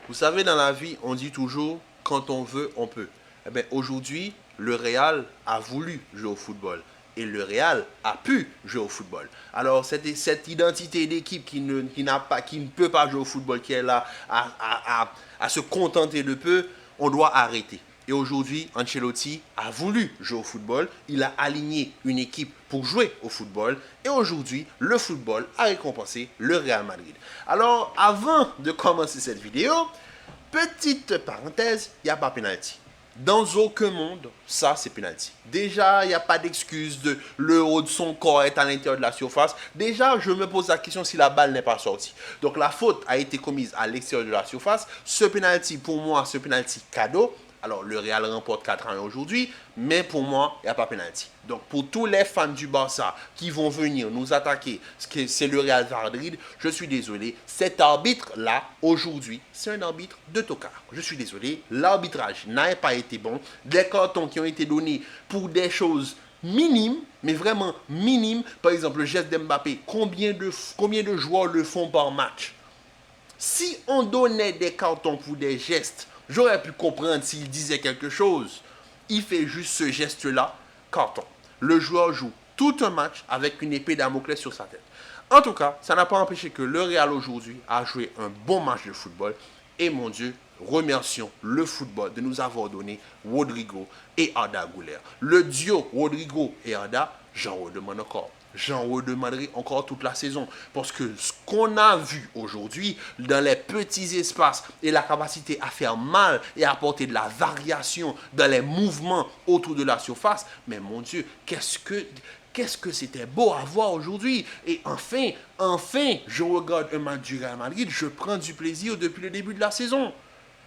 Vous savez, dans la vie, on dit toujours, quand on veut, on peut. Eh bien, aujourd'hui, le Real a voulu jouer au football. Et le Real a pu jouer au football. Alors, cette identité d'équipe qui ne peut pas jouer au football, qui est là à se contenter de peu, on doit arrêter. Et aujourd'hui, Ancelotti a voulu jouer au football. Il a aligné une équipe pour jouer au football. Et aujourd'hui, le football a récompensé le Real Madrid. Alors, avant de commencer cette vidéo, petite parenthèse, il n'y a pas penalty. Dans aucun monde, ça c'est penalty. Déjà, il n'y a pas d'excuse de le haut de son corps est à l'intérieur de la surface. Déjà, je me pose la question si la balle n'est pas sortie. Donc la faute a été commise à l'extérieur de la surface. Ce penalty, pour moi, ce penalty cadeau. Alors, le Real remporte 4-1 aujourd'hui, mais pour moi, il n'y a pas penalty. Donc, pour tous les fans du Barça qui vont venir nous attaquer, c'est le Real Madrid, je suis désolé. Cet arbitre-là, aujourd'hui, c'est un arbitre de tocard. Je suis désolé, l'arbitrage n'a pas été bon. Des cartons qui ont été donnés pour des choses minimes, mais vraiment minimes. Par exemple, le geste d'Mbappé, combien de joueurs le font par match? Si on donnait des cartons pour des gestes, j'aurais pu comprendre s'il disait quelque chose. Il fait juste ce geste-là, carton. Le joueur joue tout un match avec une épée Damoclès sur sa tête. En tout cas, ça n'a pas empêché que le Real aujourd'hui a joué un bon match de football. Et mon Dieu, remercions le football de nous avoir donné Rodrigo et Arda Güler. Le duo Rodrigo et Arda, j'en redemande encore. J'en redemanderai encore toute la saison. Parce que ce qu'on a vu aujourd'hui, dans les petits espaces et la capacité à faire mal et à apporter de la variation dans les mouvements autour de la surface, mais mon Dieu, qu'est-ce que c'était beau à voir aujourd'hui. Et enfin, je regarde un match du Real Madrid, je prends du plaisir depuis le début de la saison.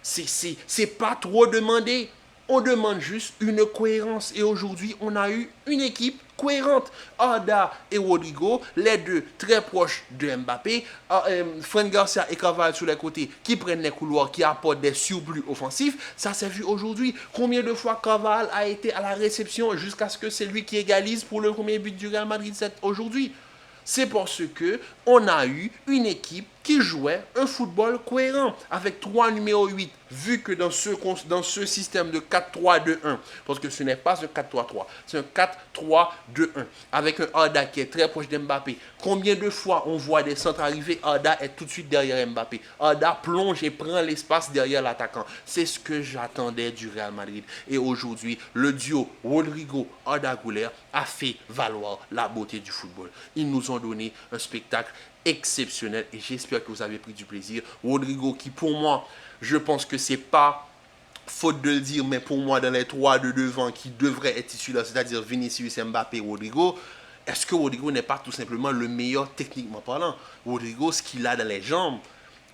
C'est pas trop demandé. On demande juste une cohérence. Et aujourd'hui, on a eu une équipe cohérente. Arda et Rodrigo, les deux très proches de Mbappé. Fran Garcia et Carvajal sur les côtés qui prennent les couloirs, qui apportent des surplus offensifs. Ça s'est vu aujourd'hui. Combien de fois Carvajal a été à la réception jusqu'à ce que c'est lui qui égalise pour le premier but du Real Madrid aujourd'hui? C'est parce que on a eu une équipe qui jouait un football cohérent avec 3 numéros 8, vu que dans ce système de 4-3-2-1, parce que ce n'est pas un 4-3-3, c'est un 4-3-2-1, avec un Arda qui est très proche d'Mbappé. Combien de fois on voit des centres arriver, Arda est tout de suite derrière Mbappé. Arda plonge et prend l'espace derrière l'attaquant. C'est ce que j'attendais du Real Madrid. Et aujourd'hui, le duo Rodrigo-Arda Güler a fait valoir la beauté du football. Ils nous ont donné un spectacle exceptionnel et j'espère que vous avez pris du plaisir. Rodrigo qui pour moi, je pense que c'est pas faute de le dire, mais pour moi dans les trois de devant qui devraient être issus là, c'est-à-dire Vinicius, Mbappé, Rodrigo, est-ce que Rodrigo n'est pas tout simplement le meilleur techniquement parlant? Rodrigo, ce qu'il a dans les jambes,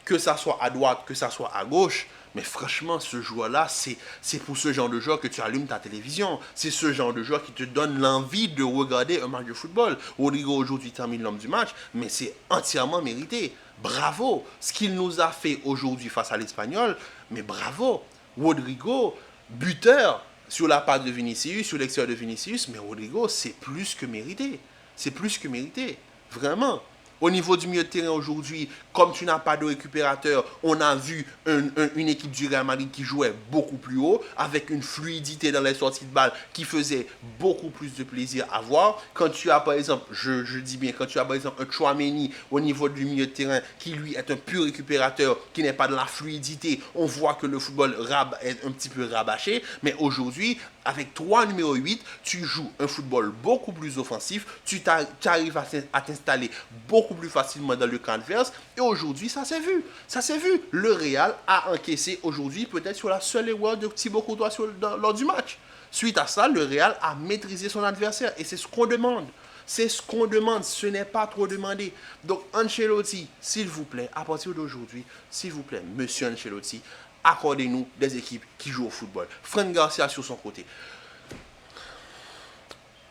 que ça soit à droite, que ça soit à gauche, mais franchement, ce joueur-là, c'est pour ce genre de joueur que tu allumes ta télévision. C'est ce genre de joueur qui te donne l'envie de regarder un match de football. Rodrigo aujourd'hui termine l'homme du match, mais c'est entièrement mérité. Bravo. Ce qu'il nous a fait aujourd'hui face à l'Espagnol, mais bravo. Rodrigo, buteur sur la part de Vinicius, sur l'extérieur de Vinicius, mais Rodrigo, c'est plus que mérité. C'est plus que mérité. Vraiment. Au niveau du milieu de terrain aujourd'hui, comme tu n'as pas de récupérateur, on a vu une équipe du Real Madrid qui jouait beaucoup plus haut, avec une fluidité dans les sorties de balle qui faisait beaucoup plus de plaisir à voir. Quand tu as par exemple, je dis bien, quand tu as par exemple un Tchouaméni au niveau du milieu de terrain qui lui est un pur récupérateur, qui n'est pas dans la fluidité, on voit que le football est un petit peu rabâché. Mais aujourd'hui, avec 3 numéros 8, tu joues un football beaucoup plus offensif, tu arrives à t'installer beaucoup plus facilement dans le camp adverse. Et aujourd'hui, ça s'est vu. Ça s'est vu. Le Real a encaissé aujourd'hui peut-être sur la seule erreur de Thibaut Courtois lors du match. Suite à ça, le Real a maîtrisé son adversaire. Et c'est ce qu'on demande. C'est ce qu'on demande. Ce n'est pas trop demandé. Donc, Ancelotti, s'il vous plaît, à partir d'aujourd'hui, s'il vous plaît, monsieur Ancelotti, accordez-nous des équipes qui jouent au football. Fran Garcia sur son côté.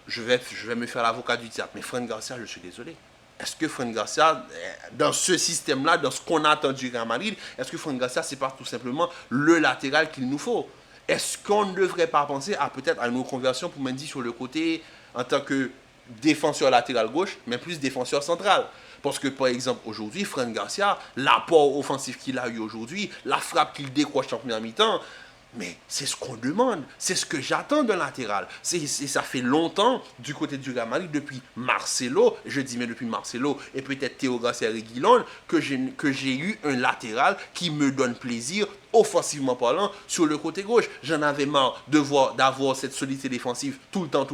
Je vais me faire l'avocat du diable. Mais Fran Garcia, je suis désolé. Est-ce que Fran Garcia, dans ce système-là, dans ce qu'on a attendu Real Madrid, est-ce que Fran Garcia, c'est pas tout simplement le latéral qu'il nous faut? Est-ce qu'on ne devrait pas penser à peut-être à une reconversion pour Mendy sur le côté en tant que défenseur latéral gauche, mais plus défenseur central? Parce que, par exemple, aujourd'hui, Fran Garcia, l'apport offensif qu'il a eu aujourd'hui, la frappe qu'il décroche en première mi-temps, mais c'est ce qu'on demande, c'est ce que j'attends d'un latéral. Ça fait longtemps du côté du Real Madrid, depuis Marcelo, je dis mais depuis Marcelo, et peut-être Théo Garcia Reguilón, que j'ai eu un latéral qui me donne plaisir, offensivement parlant, sur le côté gauche. J'en avais marre d'avoir cette solidité défensive tout le temps.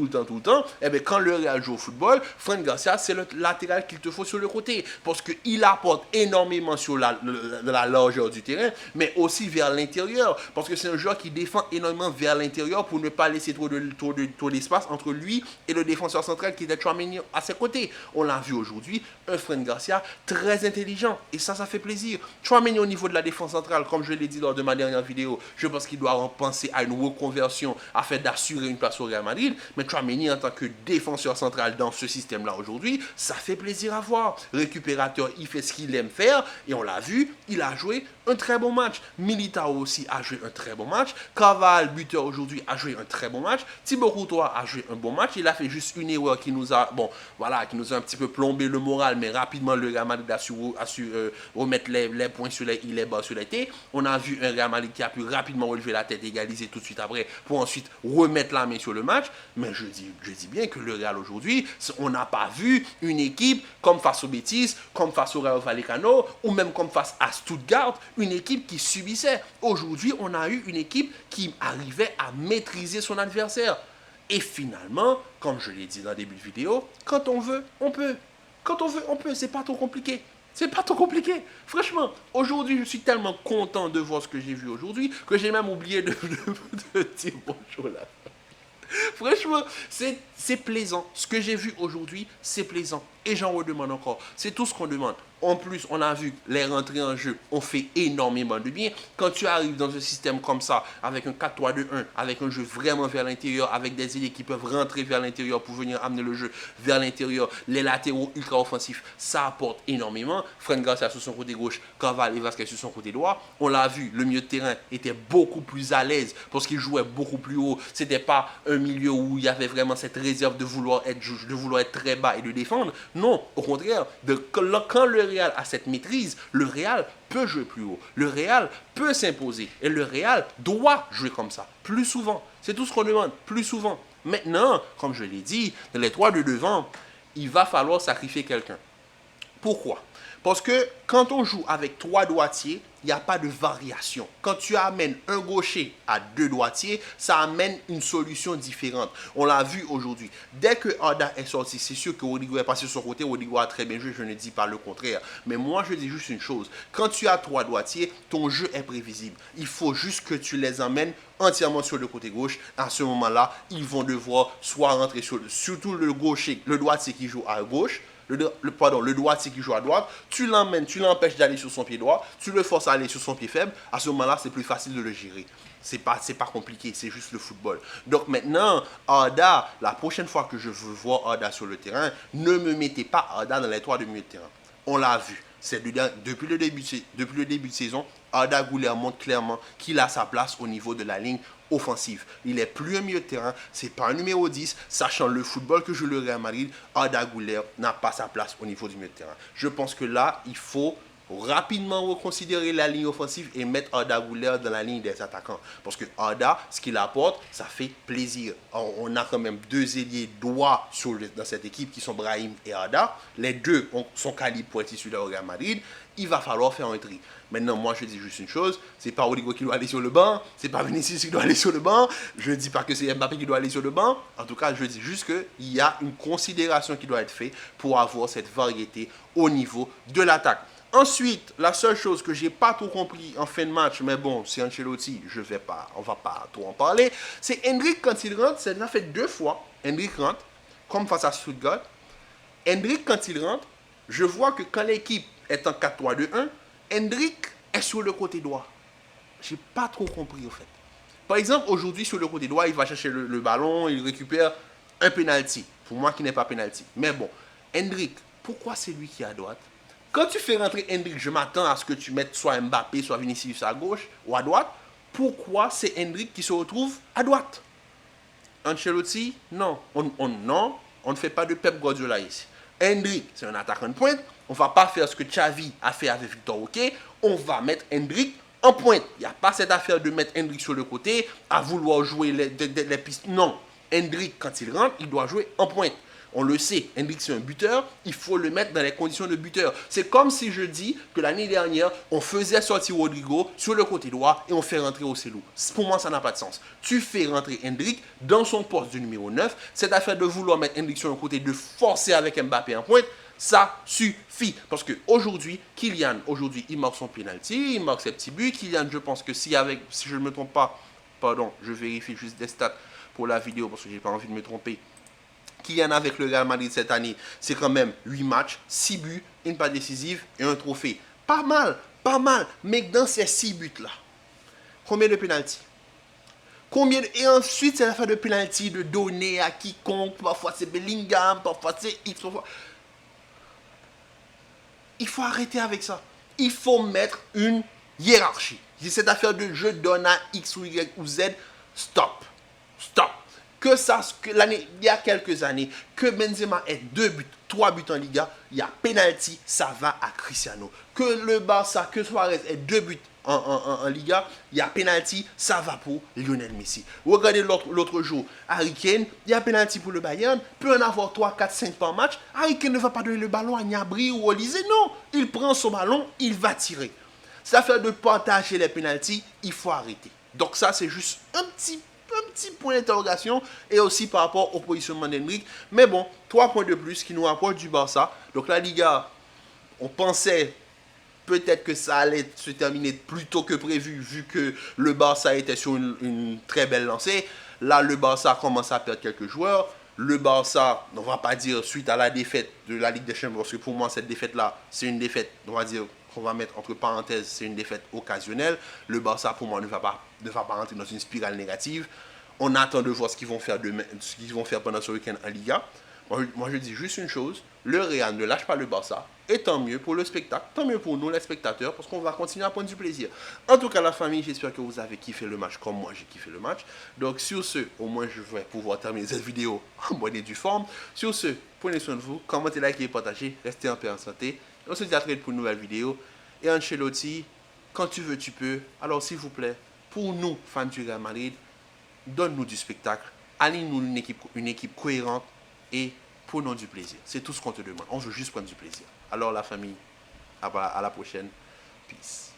Et bien quand le Real joue au football, Fran Garcia, c'est le latéral qu'il te faut sur le côté. Parce qu'il apporte énormément sur la largeur du terrain, mais aussi vers l'intérieur. Parce que c'est un joueur qui défend énormément vers l'intérieur pour ne pas laisser trop d'espace entre lui et le défenseur central qui est Tchouaméni à ses côtés. On l'a vu aujourd'hui, un Fran Garcia très intelligent. Et ça fait plaisir. Tchouaméni au niveau de la défense centrale, comme je l'ai dit lors de ma dernière vidéo, je pense qu'il doit penser à une reconversion afin d'assurer une place au Real Madrid. Mais Tchouaméni en tant que défenseur central dans ce système-là aujourd'hui, ça fait plaisir à voir. Récupérateur, il fait ce qu'il aime faire et on l'a vu, il a joué un très bon match. Militao aussi a joué un très bon match. Carvajal, buteur aujourd'hui, a joué un très bon match. Thibaut Courtois a joué un bon match. Il a fait juste une erreur qui nous a, qui nous a un petit peu plombé le moral, mais rapidement le Real Madrid a su remettre les points sur les barres sur les T. On a vu un Real Madrid qui a pu rapidement relever la tête, égaliser tout de suite après, pour ensuite remettre la main sur le match. Mais je dis bien que le Real aujourd'hui, on n'a pas vu une équipe comme face au Betis, comme face au Rayo Vallecano, ou même comme face à Stuttgart, une équipe qui subissait. Aujourd'hui, on a eu une équipe qui arrivait à maîtriser son adversaire. Et finalement, comme je l'ai dit dans le début de vidéo, quand on veut, on peut. Quand on veut, on peut. C'est pas trop compliqué. C'est pas trop compliqué. Franchement, aujourd'hui, je suis tellement content de voir ce que j'ai vu aujourd'hui que j'ai même oublié de dire bonjour là. Franchement, c'est plaisant. Ce que j'ai vu aujourd'hui, c'est plaisant. Et j'en redemande encore. C'est tout ce qu'on demande. En plus, on a vu les rentrées en jeu ont fait énormément de bien. Quand tu arrives dans un système comme ça, avec un 4-3-2-1, avec un jeu vraiment vers l'intérieur, avec des idées qui peuvent rentrer vers l'intérieur pour venir amener le jeu vers l'intérieur, les latéraux ultra offensifs, ça apporte énormément. Fran Garcia sur son côté gauche, Carvajal et Vasquez sur son côté droit. On l'a vu, le milieu de terrain était beaucoup plus à l'aise parce qu'il jouait beaucoup plus haut. C'était pas un milieu où il y avait vraiment cette réserve de vouloir être très bas et de défendre. Non, au contraire, quand le Real a cette maîtrise, le Real peut jouer plus haut. Le Real peut s'imposer. Et le Real doit jouer comme ça, plus souvent. C'est tout ce qu'on demande, plus souvent. Maintenant, comme je l'ai dit, dans les trois de devant, il va falloir sacrifier quelqu'un. Pourquoi? Parce que quand on joue avec trois droitiers, il n'y a pas de variation. Quand tu amènes un gaucher à deux droitiers, ça amène une solution différente. On l'a vu aujourd'hui. Dès que Arda est sorti, c'est sûr que Rodrigo est passé sur son côté. Rodrigo a très bien joué, je ne dis pas le contraire. Mais moi, je dis juste une chose. Quand tu as trois droitiers, ton jeu est prévisible. Il faut juste que tu les amènes entièrement sur le côté gauche. À ce moment-là, ils vont devoir soit rentrer surtout le gaucher, le droitier qui joue à gauche, le droitier qui joue à droite, tu l'emmènes, tu l'empêches d'aller sur son pied droit, tu le forces à aller sur son pied faible, à ce moment-là, c'est plus facile de le gérer. C'est pas compliqué, c'est juste le football. Donc maintenant, Arda, la prochaine fois que je veux voir Arda sur le terrain, ne me mettez pas Arda dans les trois de milieu de terrain. On l'a vu. Depuis le début de saison, Arda Güler montre clairement qu'il a sa place au niveau de la ligne offensive. Il n'est plus un milieu de terrain, c'est pas un numéro 10, sachant le football que joue le Real Madrid, Arda Güler n'a pas sa place au niveau du milieu de terrain. Je pense que là, il faut rapidement reconsidérer la ligne offensive et mettre Arda Güler dans la ligne des attaquants. Parce que Arda, ce qu'il apporte, ça fait plaisir. On a quand même deux ailiers droits dans cette équipe qui sont Brahim et Arda. Les deux sont calibres pour être issus de Real Madrid. Il va falloir faire un tri. Maintenant, moi, je dis juste une chose. C'est pas Rodrigo qui doit aller sur le banc. C'est pas Vinicius qui doit aller sur le banc. Je ne dis pas que c'est Mbappé qui doit aller sur le banc. En tout cas, je dis juste qu'il y a une considération qui doit être faite pour avoir cette variété au niveau de l'attaque. Ensuite, la seule chose que j'ai pas trop compris en fin de match, mais bon, c'est Ancelotti, on va pas trop en parler, c'est Endrick quand il rentre, ça l'a fait deux fois. Endrick rentre, comme face à Stuttgart. Endrick quand il rentre, je vois que quand l'équipe est en 4-3-2-1, Endrick est sur le côté droit. J'ai pas trop compris en fait. Par exemple, aujourd'hui sur le côté droit, il va chercher le ballon, il récupère un penalty. Pour moi qui n'est pas penalty. Mais bon, Endrick, pourquoi c'est lui qui est à droite? Quand tu fais rentrer Endrick, je m'attends à ce que tu mettes soit Mbappé, soit Vinicius à gauche ou à droite. Pourquoi c'est Endrick qui se retrouve à droite? Ancelotti, non. On ne fait pas de Pep Guardiola ici. Hendrick, c'est un attaquant de pointe. On ne va pas faire ce que Xavi a fait avec Victor Roque. On va mettre Hendrick en pointe. Il n'y a pas cette affaire de mettre Hendrick sur le côté, à vouloir jouer les pistes. Non. Hendrick, quand il rentre, il doit jouer en pointe. On le sait, Hendrick c'est un buteur, il faut le mettre dans les conditions de buteur. C'est comme si je dis que l'année dernière, on faisait sortir Rodrigo sur le côté droit et on fait rentrer Ochelou. Pour moi, ça n'a pas de sens. Tu fais rentrer Hendrick dans son poste de numéro 9. Cette affaire de vouloir mettre Hendrick sur le côté, de forcer avec Mbappé en pointe, ça suffit. Parce qu'aujourd'hui, Kylian, aujourd'hui, il marque son penalty, il marque ses petits buts. Kylian, je pense que si je ne me trompe pas, pardon, je vérifie juste des stats pour la vidéo parce que je n'ai pas envie de me tromper. Kylian avec le Real Madrid cette année, c'est quand même 8 matchs, 6 buts, une passe décisive et un trophée. Pas mal, pas mal. Mais dans ces 6 buts-là, combien de pénaltys? Et ensuite, c'est l'affaire de pénalty, de donner à quiconque. Parfois, c'est Bellingham, parfois, c'est X. Parfois... Il faut arrêter avec ça. Il faut mettre une hiérarchie. Cette affaire de je donne à X ou Y ou Z, stop. Stop. Il y a quelques années, que Benzema ait 2 buts, 3 buts en Liga, il y a penalty, ça va à Cristiano. Que le Barça, que Suarez ait 2 buts en Liga, il y a penalty, ça va pour Lionel Messi. Regardez l'autre jour, Harry Kane, il y a penalty pour le Bayern, peut en avoir 3, 4, 5 par match. Harry Kane ne va pas donner le ballon à Gnabry ou Olise, non. Il prend son ballon, il va tirer. Cette affaire de partager les penalties, il faut arrêter. Donc ça, c'est juste un petit point d'interrogation et aussi par rapport au positionnement d'Hendrick. Mais bon, 3 points de plus qui nous rapportent du Barça. Donc la Liga, on pensait peut-être que ça allait se terminer plus tôt que prévu vu que le Barça était sur une très belle lancée. Là, le Barça commence à perdre quelques joueurs. Le Barça, on ne va pas dire suite à la défaite de la Ligue des Champions, parce que pour moi, cette défaite-là, c'est une défaite, on va dire, qu'on va mettre entre parenthèses, c'est une défaite occasionnelle. Le Barça, pour moi, ne va pas rentrer dans une spirale négative. On attend de voir ce qu'ils vont faire demain, ce qu'ils vont faire pendant ce week-end en Liga. Moi, je dis juste une chose, le Real ne lâche pas le Barça, et tant mieux pour le spectacle, tant mieux pour nous les spectateurs, parce qu'on va continuer à prendre du plaisir. En tout cas, la famille, j'espère que vous avez kiffé le match comme moi j'ai kiffé le match. Donc sur ce, au moins je vais pouvoir terminer cette vidéo en bonne et due forme. Sur ce, prenez soin de vous, commentez, likez et partagez, restez en paix et en santé. On se dit à très vite pour une nouvelle vidéo. Et Ancelotti, quand tu veux, tu peux. Alors s'il vous plaît, pour nous, fans du Real Madrid, donne-nous du spectacle, aligne-nous une équipe cohérente et prenons du plaisir. C'est tout ce qu'on te demande. On veut juste prendre du plaisir. Alors la famille, à la prochaine. Peace.